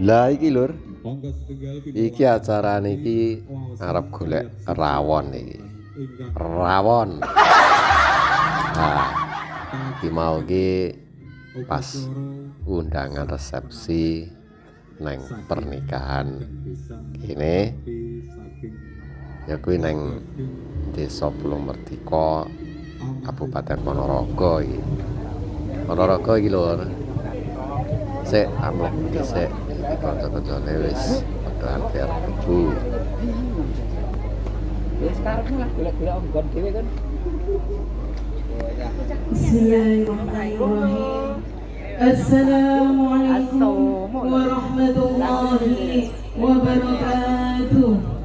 Lah iki lur. Iki acarane iki arep golek rawon iki. Rawon. Nah, iki mau ki pas undangan resepsi neng pernikahan kene ya kuwi neng Desa Pulau Mertika Kabupaten Ponorogo iki. Ponorogo iki lur. Sik amlok dhisik iki kanca-kancane wis padha anfer ibu. Wis karepmu lah golek-golek onggon dhewe kan. Bismillahirrahmanirrahim. Assalamualaikum warahmatullahi wabarakatuh.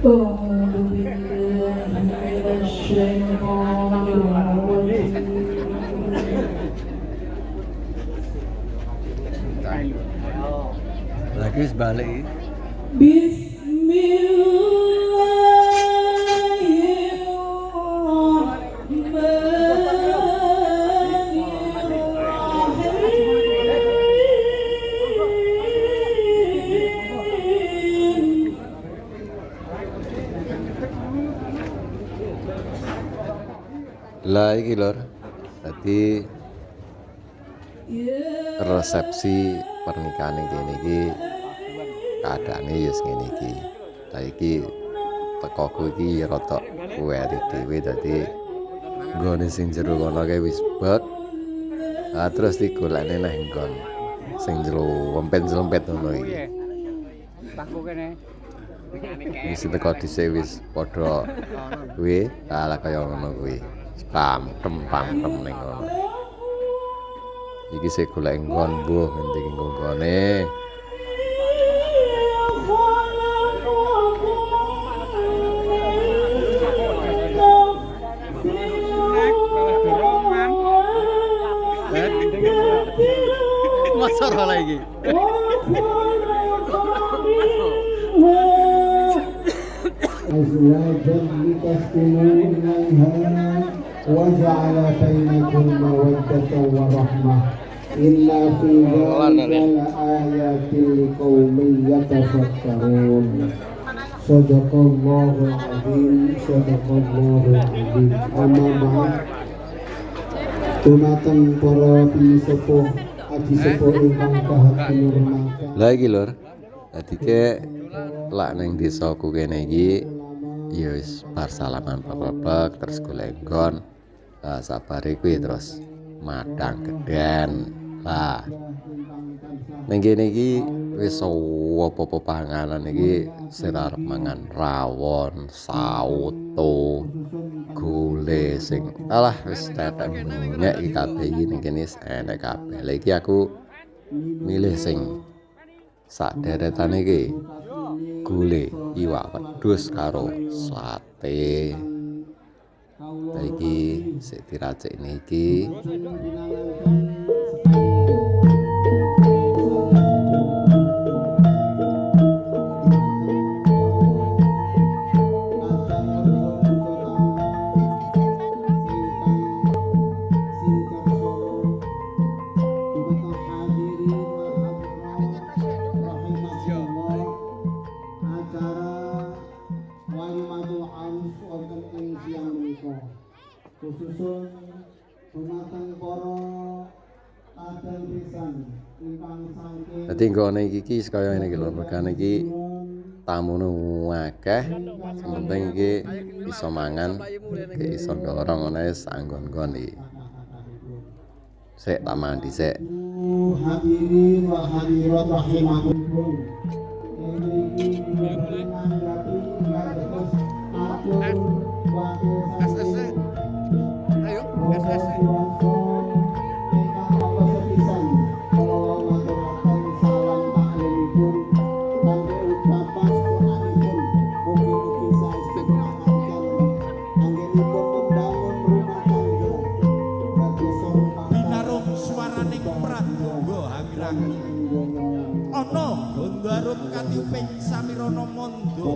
A'udzu billahi minasy syaithanir rajim. Lagi wis balik. Lah iki lur. Dadi resepsi pernikahan kene iki keadaane ya ngene iki. Lah iki tekoku iki rada kuweri dhewe dadi nggone sing jero kono kae wis bek. Lah terus digolekne nang nggon sing jero wempet-wempet ngono iki. Tahku kene. Wis teko dhisik wis padha kuwi ala kaya ngono kuwi. Pantem ning kono. Iki sik golek nggon mbuh ngendi nggone. Masar lagi. أزواجا لتسكنوا إليها وجعل بينكم مودة ورحمة إن في ذلك لآيات لقوم يتفكرون صدق الله العظيم صدق الله العظيم أما بعد Dumateng para pinisepuh aji sepuh ingkang dahat kinurmatan. Lah iki lur. Dadi ke lak ning desaku kene iki ya wis bar salaman pepek terus golek nggon. Lah sabare kuwi terus madang gedhen. Lah ning kene iki wis apa-apa panganan iki sing arep mangan rawon, sauto, gule sing alah wis tetek nyek iki kabeh iki ning kene enek kabeh. Lah iki aku milih sing sak deretane iki gule, iwak wedhus karo sate. Iki sik diracikne iki. Khususun dumateng para kadang pisan ingkang saking Dadi nggone iki kaya ngene iki lho, mergane iki tamune akeh. Sementing iki iso mangan, iki iso ndorong ngene sanggon-nggon iki. Sik tak mandi sik. hadirin wa hadirat rahimakumullah. Ini menanggapi kados atur wakil saking Ayo, Binarung swaraning pradonga hangirangi ana Gondarum katiuping samirana manda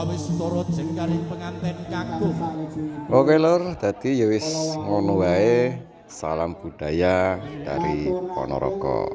awis turut jengkaring penganten kakung. Oke lur, dadi ya wis ngono wae. Salam budaya dari Ponorogo.